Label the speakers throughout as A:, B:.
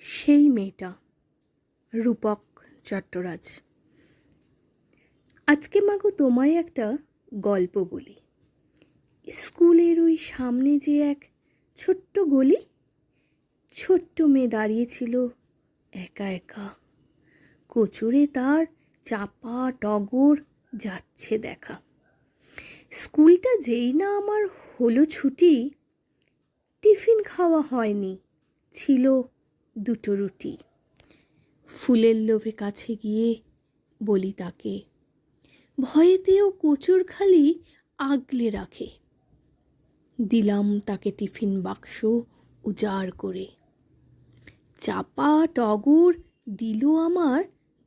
A: সেই মেয়েটা, রূপক চট্টরাজ। আজকে মাগো তোমায় একটা গল্প বলি। স্কুলের ওই সামনে যে এক ছোট্ট গলি, ছোট্ট মেয়ে দাঁড়িয়েছিল একা একা। কোচরে তার চাপা টগর যাচ্ছে দেখা। স্কুলটা যেই না আমার হলো ছুটি, টিফিন খাওয়া হয়নি, ছিল দুটো রুটি। ফুলের লোভে কাছে গিয়ে বলি তাকে, ভয়েতেও কোচর খালি আগলে রাখে। দিলাম তাকে টিফিন বাক্স উজাড় করে। চাপা টগর দিল আমার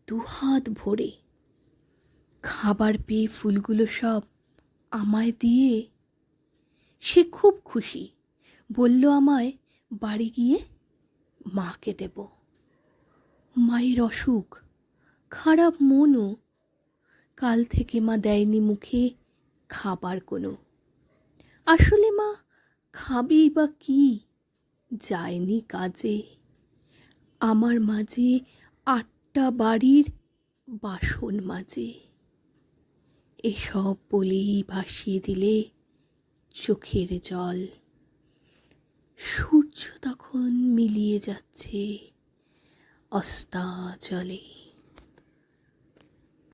A: দুহাত ভরে। খাবার পেয়ে ফুলগুলো সব আমায় দিয়ে সে খুব খুশি, বলল আমায় বাড়ি গিয়ে মাকে দেব। মায়ের অসুখ, খারাপ মনও, কাল থেকে মা দেয়নি মুখে খাবার কোনো। আসলে মা খাবেই বা কি, যায়নি কাজে। আমার মাঝে 8টা বাড়ির বাসন মাঝে। এসব বলেই ভাসিয়ে দিলে চোখের জল। সূর্য তখন মিলিয়ে যাচ্ছে অস্তাচলে।